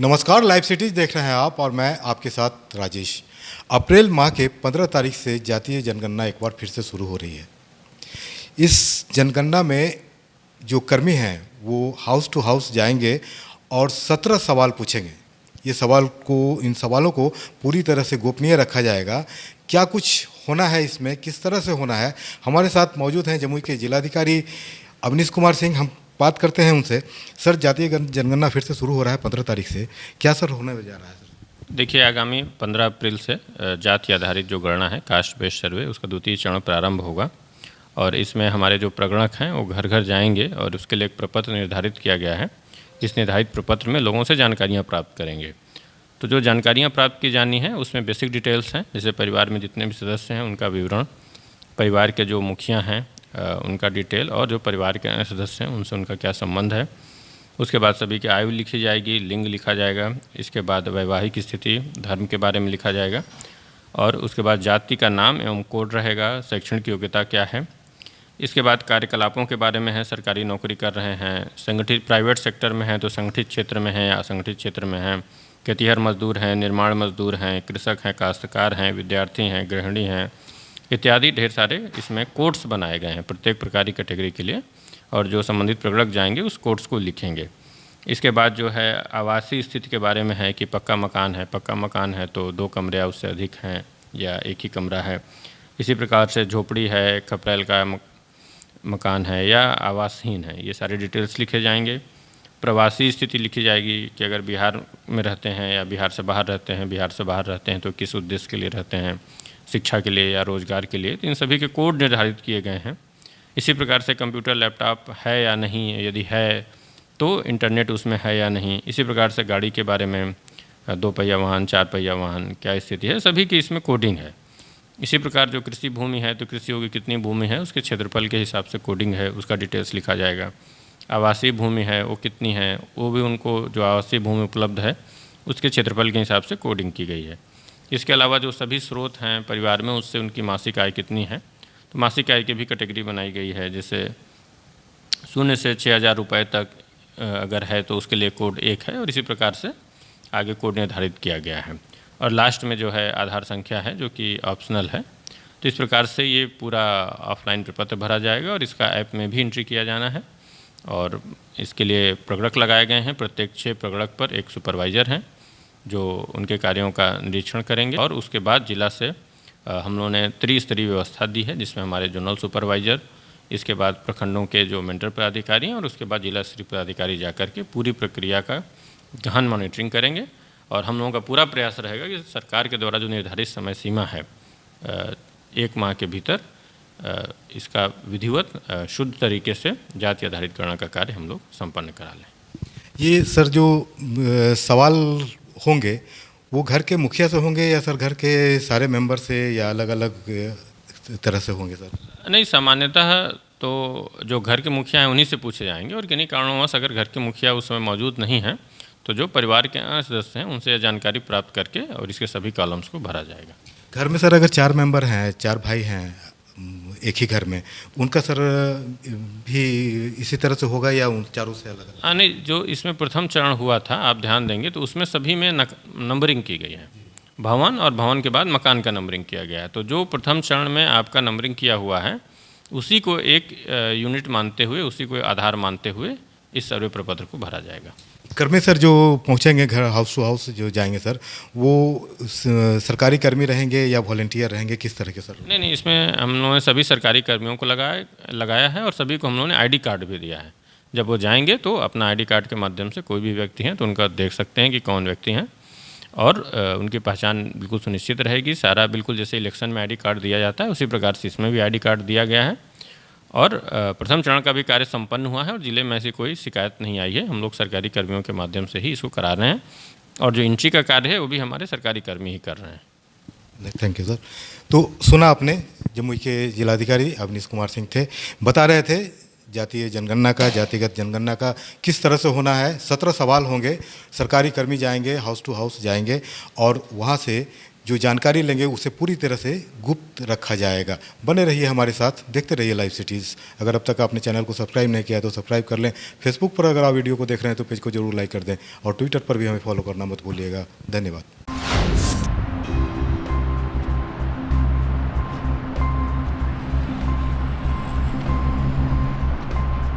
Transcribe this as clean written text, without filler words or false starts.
नमस्कार, live cities देख रहे हैं आप और मैं आपके साथ राजेश। अप्रैल माह के 15 तारीख से जातीय जनगणना एक बार फिर से शुरू हो रही है। इस जनगणना में जो कर्मी हैं वो हाउस टू हाउस जाएंगे और 17 सवाल पूछेंगे। इन सवालों को पूरी तरह से गोपनीय रखा जाएगा। क्या कुछ होना है इसमें, किस तरह से होना है, हमारे साथ मौजूद हैं जमुई के जिलाधिकारी अवनीश कुमार सिंह। हम बात करते हैं उनसे। सर, जातीय जनगणना फिर से शुरू हो रहा है 15 तारीख से, क्या सर होने जा रहा है सर? देखिए, आगामी 15 अप्रैल से जाति आधारित जो गणना है, कास्ट बेस्ड सर्वे, उसका द्वितीय चरण प्रारंभ होगा और इसमें हमारे जो प्रगणक हैं वो घर घर जाएंगे और उसके लिए एक प्रपत्र निर्धारित किया गया है। इस निर्धारित प्रपत्र में लोगों से जानकारियाँ प्राप्त करेंगे। तो जो जानकारियाँ प्राप्त की जानी है उसमें बेसिक डिटेल्स हैं, जैसे परिवार में जितने भी सदस्य हैं उनका विवरण, परिवार के जो मुखिया हैं उनका डिटेल और जो परिवार के अन्य सदस्य हैं उनसे उनका क्या संबंध है। उसके बाद सभी की आयु लिखी जाएगी, लिंग लिखा जाएगा। इसके बाद वैवाहिक स्थिति, धर्म के बारे में लिखा जाएगा और उसके बाद जाति का नाम एवं कोड रहेगा। शैक्षणिक योग्यता क्या है। इसके बाद कार्यकलापों के बारे में है, सरकारी नौकरी कर रहे हैं, संगठित प्राइवेट सेक्टर में है तो संगठित क्षेत्र में है या असंगठित क्षेत्र में है, खेतिहर मजदूर हैं, निर्माण मजदूर हैं, कृषक हैं, काश्तकार हैं, विद्यार्थी हैं, गृहिणी हैं इत्यादि ढेर सारे इसमें कोड्स बनाए गए हैं प्रत्येक प्रकार की कैटेगरी के लिए। और जो संबंधित प्रगणक जाएंगे उस कोड्स को लिखेंगे। इसके बाद जो है आवासीय स्थिति के बारे में है कि पक्का मकान है तो 2 कमरे या उससे अधिक हैं या एक ही कमरा है। इसी प्रकार से झोपड़ी है, खपरेल का मकान है या आवासहीन है, ये सारे डिटेल्स लिखे जाएंगे। प्रवासी स्थिति लिखी जाएगी कि अगर बिहार में रहते हैं या बिहार से बाहर रहते हैं तो किस उद्देश्य के लिए रहते हैं, शिक्षा के लिए या रोजगार के लिए। तो इन सभी के कोड निर्धारित किए गए हैं। इसी प्रकार से कंप्यूटर लैपटॉप है या नहीं, यदि है तो इंटरनेट उसमें है या नहीं। इसी प्रकार से गाड़ी के बारे में 2 पहिया वाहन, 4 पहिया वाहन क्या स्थिति है, सभी की इसमें कोडिंग है। इसी प्रकार जो कृषि भूमि है तो कृषियों की कितनी भूमि है उसके क्षेत्रफल के हिसाब से कोडिंग है, उसका डिटेल्स लिखा जाएगा। आवासीय भूमि है वो कितनी है, वो भी उनको जो आवासीय भूमि उपलब्ध है उसके क्षेत्रफल के हिसाब से कोडिंग की गई है। इसके अलावा जो सभी स्रोत हैं परिवार में उससे उनकी मासिक आय कितनी है, तो मासिक आय की भी कैटेगरी बनाई गई है। जैसे 0 से 6,000 रुपये तक अगर है तो उसके लिए कोड 1 है और इसी प्रकार से आगे कोड निर्धारित किया गया है। और लास्ट में जो है आधार संख्या है जो कि ऑप्शनल है। तो इस प्रकार से ये पूरा ऑफलाइन प्रपत्र भरा जाएगा और इसका ऐप में भी एंट्री किया जाना है। और इसके लिए प्रगणक लगाए गए हैं। प्रत्येक 6 प्रगणक पर एक सुपरवाइज़र हैं जो उनके कार्यों का निरीक्षण करेंगे। और उसके बाद जिला से हम लोगों ने त्रिस्तरीय व्यवस्था दी है जिसमें हमारे जोनल सुपरवाइज़र, इसके बाद प्रखंडों के जो मेंटर पदाधिकारी हैं और उसके बाद जिला स्तरीय पदाधिकारी जाकर के पूरी प्रक्रिया का गहन मॉनिटरिंग करेंगे। और हम लोगों का पूरा प्रयास रहेगा कि सरकार के द्वारा जो निर्धारित समय सीमा है 1 माह के भीतर इसका विधिवत शुद्ध तरीके से जाति आधारित गणना का कार्य हम लोग संपन्न करा लें। ये सर जो सवाल होंगे वो घर के मुखिया से होंगे या सर घर के सारे मेंबर से या अलग अलग तरह से होंगे सर? नहीं, सामान्यतः तो जो घर के मुखिया हैं उन्हीं से पूछे जाएंगे और किन्हीं कारणोंवश अगर घर के मुखिया उस समय मौजूद नहीं हैं तो जो परिवार के अन्य सदस्य हैं उनसे जानकारी प्राप्त करके और इसके सभी कॉलम्स को भरा जाएगा। घर में सर अगर 4 मेंबर हैं, 4 भाई हैं एक ही घर में, उनका सर भी इसी तरह से होगा या उन चारों से अलग? नहीं, जो इसमें प्रथम चरण हुआ था आप ध्यान देंगे तो उसमें सभी में नंबरिंग की गई है। भवन और भवन के बाद मकान का नंबरिंग किया गया है। तो जो प्रथम चरण में आपका नंबरिंग किया हुआ है उसी को एक यूनिट मानते हुए, उसी को आधार मानते हुए इस सर्वे प्रपत्र को भरा जाएगा। कर्मी सर जो पहुंचेंगे घर हाउस टू हाउस जो जाएंगे सर, वो सरकारी कर्मी रहेंगे या वॉलंटियर रहेंगे, किस तरह के सर? नहीं, इसमें हम लोगों ने सभी सरकारी कर्मियों को लगाया है और सभी को हम लोगों ने आईडी कार्ड भी दिया है। जब वो जाएंगे तो अपना आईडी कार्ड के माध्यम से कोई भी व्यक्ति हैं तो उनका देख सकते हैं कि कौन व्यक्ति हैं और उनकी पहचान बिल्कुल सुनिश्चित रहेगी। सारा बिल्कुल जैसे इलेक्शन में आईडी कार्ड दिया जाता है उसी प्रकार से इसमें भी आईडी कार्ड दिया गया है। और प्रथम चरण का भी कार्य संपन्न हुआ है और ज़िले में ऐसी कोई शिकायत नहीं आई है। हम लोग सरकारी कर्मियों के माध्यम से ही इसको करा रहे हैं और जो एंट्री का कार्य है वो भी हमारे सरकारी कर्मी ही कर रहे हैं। Thank you sir. तो सुना आपने, जमुई के जिलाधिकारी अवनीश कुमार सिंह थे, बता रहे थे जातीय जनगणना का, जातिगत जनगणना का किस तरह से होना है। 17 सवाल होंगे, सरकारी कर्मी जाएंगे, हाउस टू हाउस जाएंगे और वहाँ से जो जानकारी लेंगे उसे पूरी तरह से गुप्त रखा जाएगा। बने रहिए हमारे साथ, देखते रहिए लाइव सिटीज़। अगर अब तक आपने चैनल को सब्सक्राइब नहीं किया है तो सब्सक्राइब कर लें। फेसबुक पर अगर आप वीडियो को देख रहे हैं तो पेज को जरूर लाइक कर दें और ट्विटर पर भी हमें फॉलो करना मत भूलिएगा। धन्यवाद।